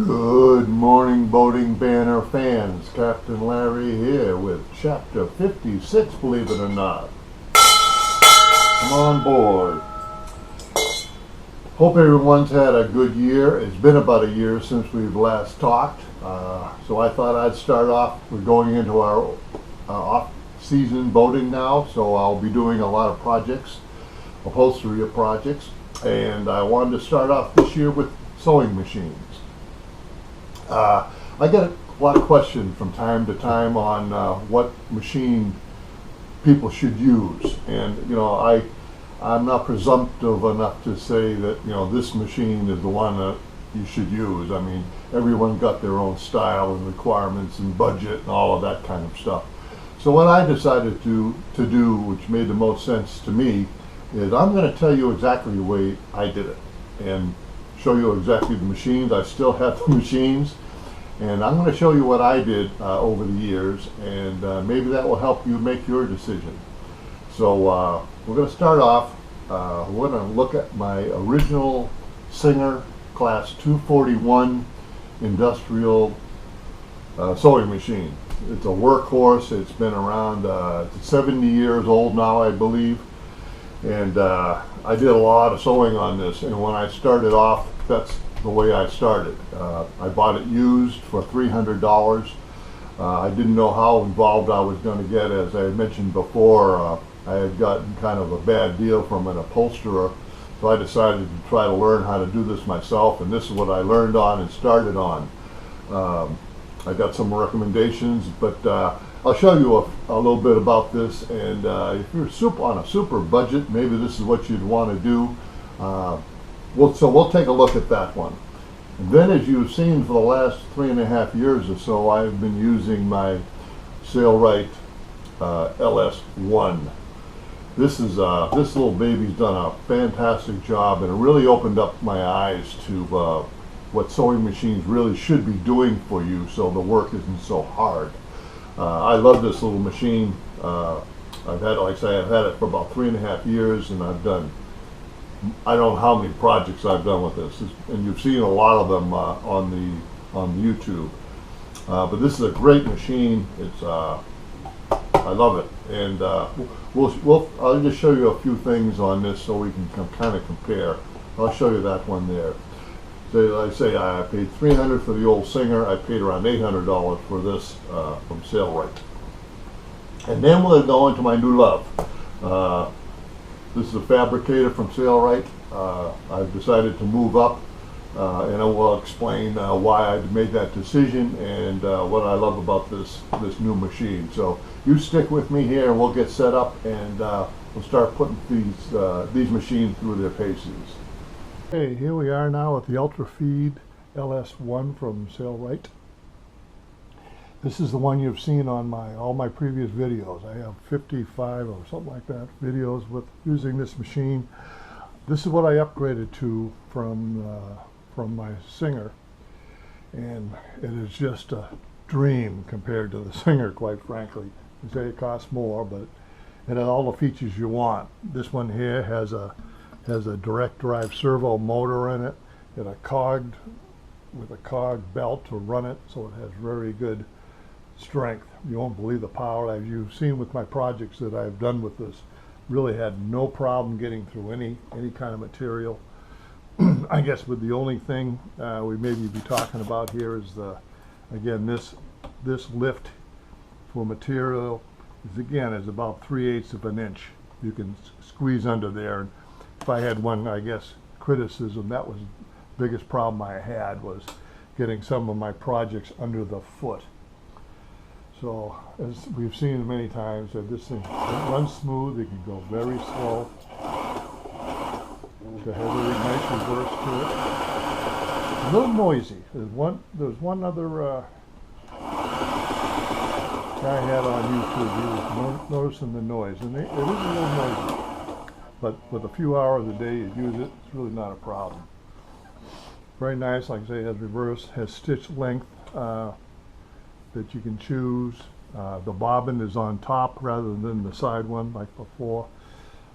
Good morning, Boating Banner fans. Captain Larry here with Chapter 56, believe it or not. Come on board. Hope everyone's had a good year. It's been about a year since we've last talked. So I thought I'd start off. We're going into our off-season boating now, so I'll be doing a lot of projects, upholstery projects. And I wanted to start off this year with sewing machines. I get a lot of questions from time to time on what machine people should use, and I'm not presumptive enough to say that this machine is the one that you should use. I mean, everyone got their own style and requirements and budget and all of that kind of stuff. So what I decided to do, which made the most sense to me, is I'm going to tell you exactly the way I did it and show you exactly the machines. I still have the machines, and I'm going to show you what I did over the years, and maybe that will help you make your decision. So we're going to start off. We're going to look at my original Singer Class 241 industrial sewing machine. It's a workhorse. It's been around 70 years old now, I believe. And I did a lot of sewing on this, and when I started off, that's the way I started. I bought it used for $300. I didn't know how involved I was going to get. As I mentioned before, I had gotten kind of a bad deal from an upholsterer, so I decided to try to learn how to do this myself, and this is what I learned on and started on. I got some recommendations, but I'll show you a little bit about this, and if you're on a super budget, maybe this is what you'd want to do. We'll take a look at that one. And then, as you've seen for the last 3.5 years or so, I've been using my Sailrite LS1. This little baby's done a fantastic job, and it really opened up my eyes to what sewing machines really should be doing for you, so the work isn't so hard. I love this little machine. I've had it for about 3.5 years, and I've done, I don't know how many projects I've done with this, and you've seen a lot of them on YouTube. But this is a great machine. It's I love it, and I'll just show you a few things on this so we can kind of compare. I'll show you that one there. So I say I paid $300 for the old Singer. I paid around $800 for this from Sailrite. And then we'll go into my new love. This is a Fabricator from Sailrite. I've decided to move up, and I will explain why I made that decision and what I love about this new machine. So you stick with me here, and we'll get set up, and we'll start putting these machines through their paces. Okay, here we are now at the Ultrafeed LS1 from Sailrite. This is the one you've seen on all my previous videos. I have 55 or something like that videos with using this machine. This is what I upgraded to from my Singer, and it is just a dream compared to the Singer, quite frankly. You say it costs more, but it has all the features you want. This one here has a direct drive servo motor in it, and a cog belt to run it, so it has very good strength. You won't believe the power. As you've seen with my projects that I've done with this, really had no problem getting through any kind of material. I guess with the only thing we maybe be talking about here is again this lift for material is about 3/8 of an inch. You can squeeze under there. And if I had one, I guess, criticism, that was the biggest problem I had, was getting some of my projects under the foot. So, as we've seen many times, that this thing runs smooth. It can go very slow. It has a really nice reverse to it. A little noisy. There's one other guy I had on YouTube. He was noticing the noise, and it is a little noisy. But with a few hours a day you use it, it's really not a problem. Very nice, like I say, it has reverse, has stitch length that you can choose. The bobbin is on top rather than the side one like before,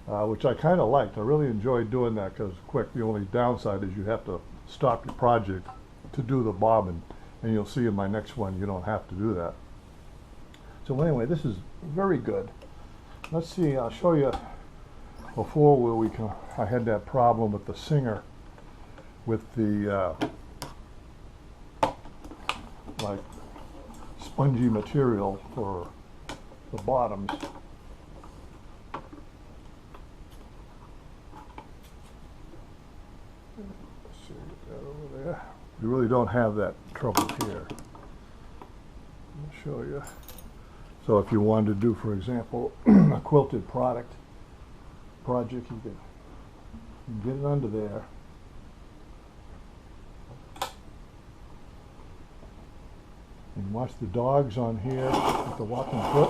which I kind of liked. I really enjoyed doing that because quick. The only downside is you have to stop your project to do the bobbin, and you'll see in my next one you don't have to do that. So anyway, this is very good. Let's see, I'll show you before where I had that problem with the Singer with the like spongy material for the bottoms. Let's see, get that over there. You really don't have that trouble here. I'll show you. So if you wanted to do, for example, a quilted project, you can get it under there. And watch the dogs on here with the walking foot.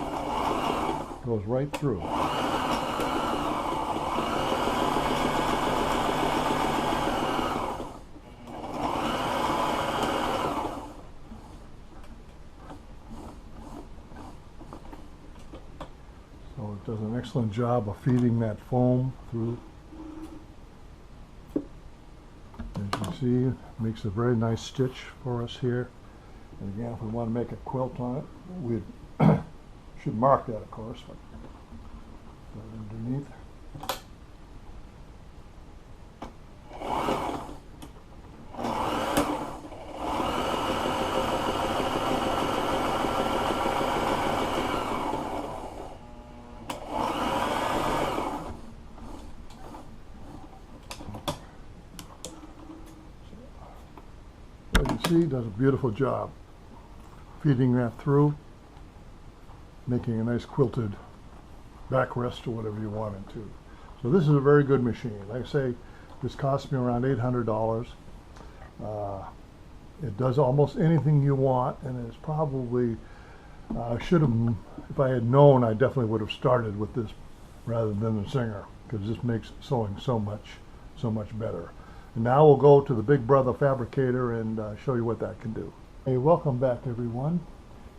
Goes right through. So it does an excellent job of feeding that foam through. As you see, it makes a very nice stitch for us here. And again, if we want to make a quilt on it, we should mark that, of course, but underneath. As you see, does a beautiful job feeding that through, making a nice quilted backrest or whatever you want it to. So this is a very good machine. Like I say, this cost me around $800. It does almost anything you want, and it's probably should have, if I had known, I definitely would have started with this rather than the Singer, because this makes sewing so much better. And now we'll go to the big brother Fabricator and show you what that can do. Hey, welcome back everyone.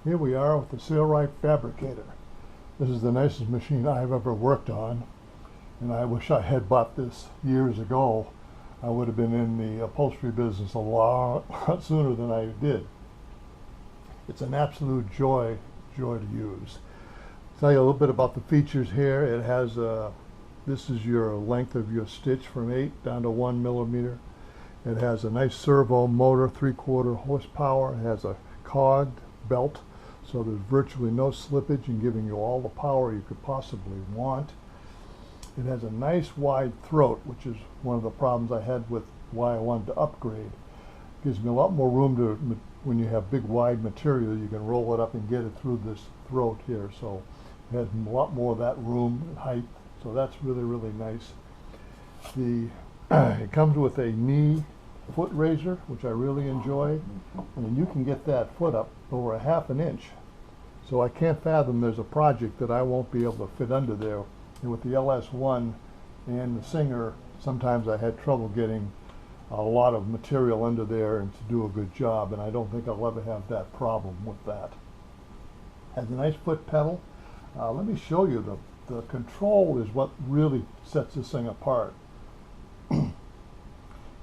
Here we are with the Sailrite Fabricator. This is the nicest machine I've ever worked on, and I wish I had bought this years ago. I would have been in the upholstery business a lot sooner than I did. It's an absolute joy to use. I'll tell you a little bit about the features here. It has this is your length of your stitch from 8 down to 1 millimeter. It has a nice servo motor, 3/4 horsepower. It has a cogged belt, so there's virtually no slippage and giving you all the power you could possibly want. It has a nice wide throat, which is one of the problems I had with why I wanted to upgrade. It gives me a lot more room to, when you have big wide material, you can roll it up and get it through this throat here. So it has a lot more of that room and height, so that's really nice. It comes with a knee foot raiser, which I really enjoy, and you can get that foot up over 1/2 inch. So I can't fathom there's a project that I won't be able to fit under there. And with the LS1 and the Singer, sometimes I had trouble getting a lot of material under there and to do a good job, and I don't think I'll ever have that problem with that. Has a nice foot pedal. Let me show you the control is what really sets this thing apart.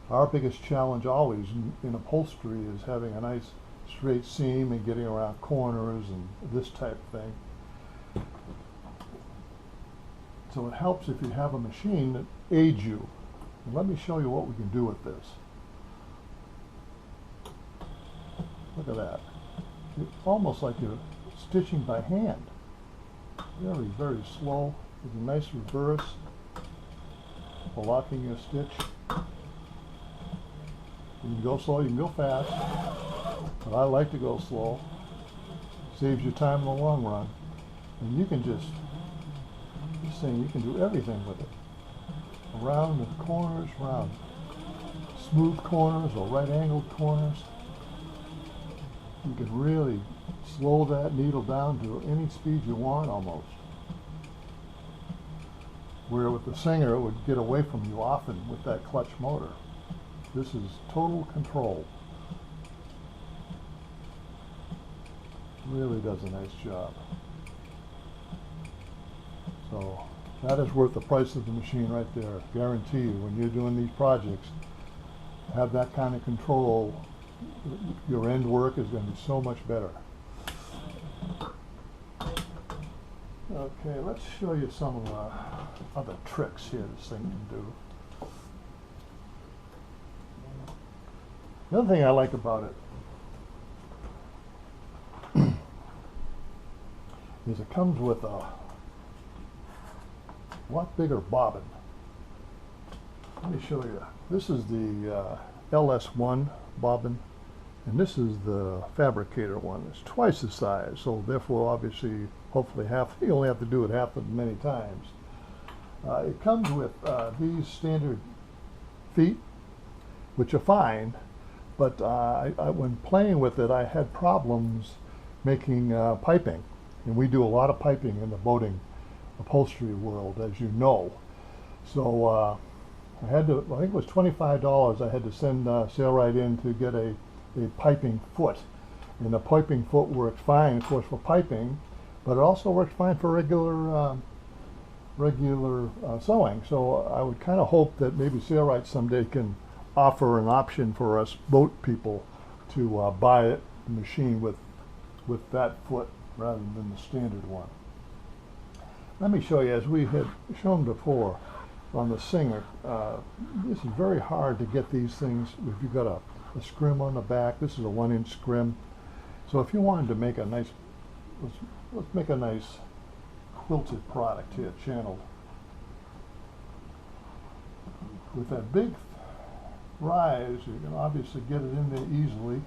Our biggest challenge always in upholstery is having a nice straight seam and getting around corners and this type of thing. So it helps if you have a machine that aids you. And let me show you what we can do with this. Look at that. It's almost like you're stitching by hand. Very slow. With a nice reverse for locking your stitch. You can go slow, you can go fast, but I like to go slow. Saves you time in the long run. And you can just, this thing, you can do everything with it. Around the corners, around smooth corners or right angled corners. You can really slow that needle down to any speed you want almost. Where with the Singer it would get away from you often with that clutch motor. This is total control. Really does a nice job. So that is worth the price of the machine right there. Guarantee you, when you're doing these projects, have that kind of control your end work is going to be so much better. Okay, let's show you some of the other tricks here this thing can do. The other thing I like about it is it comes with a lot bigger bobbin. Let me show you. This is the LS1 bobbin, and this is the Fabricator one. It's twice the size, so therefore obviously hopefully you only have to do it half as many times. It comes with these standard feet, which are fine, but when playing with it I had problems making piping, and we do a lot of piping in the boating upholstery world, as you know. So I had to, I think it was $25 I had to send Sailrite in to get a piping foot. And the piping foot works fine, of course, for piping, but it also works fine for regular sewing. So I would kind of hope that maybe Sailrite someday can offer an option for us boat people to buy a machine with that foot rather than the standard one. Let me show you, as we had shown before on the Singer, this is very hard to get these things if you've got a scrim on the back. This is a 1-inch scrim. So if you wanted to make a nice, let's make a nice quilted product here, channeled. With that big rise, you can obviously get it in there easily.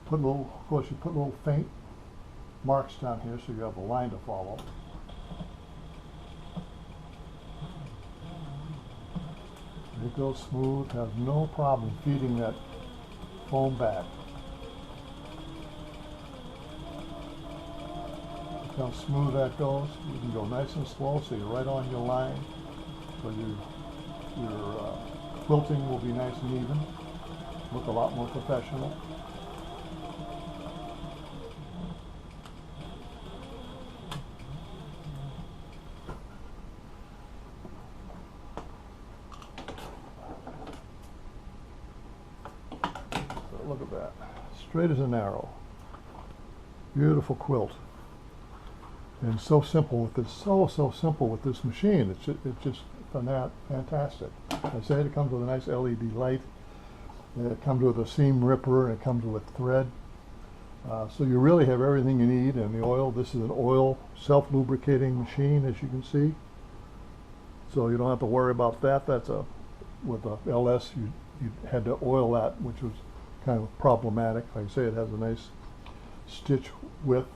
Put a little, of course, you put little faint marks down here so you have a line to follow. It goes smooth, has no problem feeding that foam back. Look how smooth that goes. You can go nice and slow so you're right on your line. So your quilting will be nice and even. Look a lot more professional. Look at that, straight as an arrow. Beautiful quilt, and so simple with this. So simple with this machine. It's just fantastic. I said it comes with a nice LED light. It comes with a seam ripper, and it comes with thread. So you really have everything you need. And the oil. This is an oil self-lubricating machine, as you can see. So you don't have to worry about that. That's with a LS. You had to oil that, which was kind of problematic. Like I say, it has a nice stitch width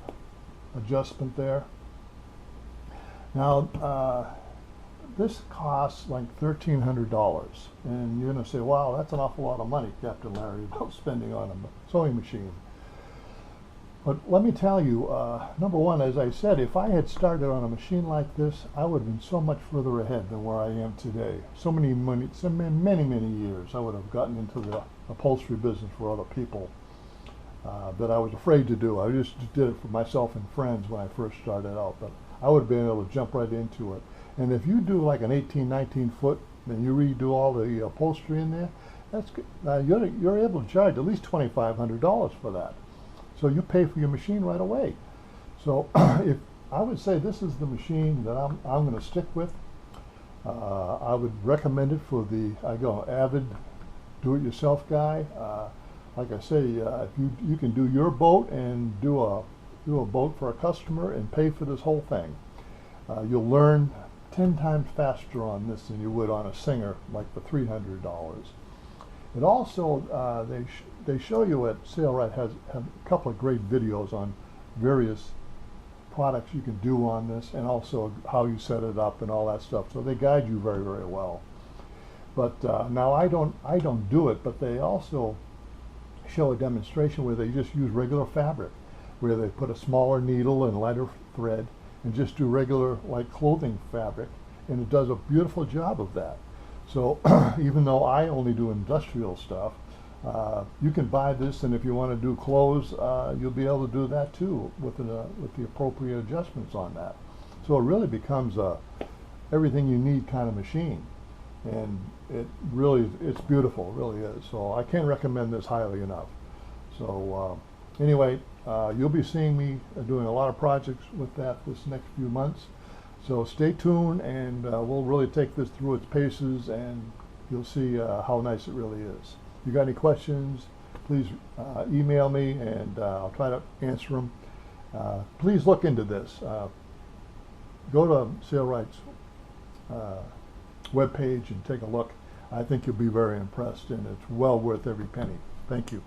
adjustment there. Now this costs like $1,300, and you're going to say, wow, that's an awful lot of money, Captain Larry, about spending on a sewing machine. But let me tell you, number one, as I said, if I had started on a machine like this, I would have been so much further ahead than where I am today. So many years I would have gotten into the upholstery business for other people that I was afraid to do. I just did it for myself and friends when I first started out, but I would have been able to jump right into it. And if you do like an 18, 19 foot, and you redo all the upholstery in there, that's you're able to charge at least $2,500 for that. So you pay for your machine right away. So if I would say this is the machine that I'm going to stick with, I would recommend it for the avid do-it-yourself guy. Like I say, if you can do your boat and do a boat for a customer and pay for this whole thing, you'll learn 10 times faster on this than you would on a Singer like the $300. It also they show you at Sailrite have a couple of great videos on various products you can do on this, and also how you set it up and all that stuff. So they guide you very, very well. But now I don't do it, but they also show a demonstration where they just use regular fabric, where they put a smaller needle and lighter thread and just do regular like clothing fabric, and it does a beautiful job of that. So even though I only do industrial stuff, you can buy this, and if you want to do clothes, you'll be able to do that too with the appropriate adjustments on that. So it really becomes a everything you need kind of machine. and it's beautiful, it really is. So I can't recommend this highly enough. So anyway, you'll be seeing me doing a lot of projects with that this next few months. So stay tuned, and we'll really take this through its paces, and you'll see how nice it really is. If you got any questions, please email me, and I'll try to answer them. Please look into this. Go to Sailrite's webpage and take a look. I think you'll be very impressed, and it's well worth every penny. Thank you.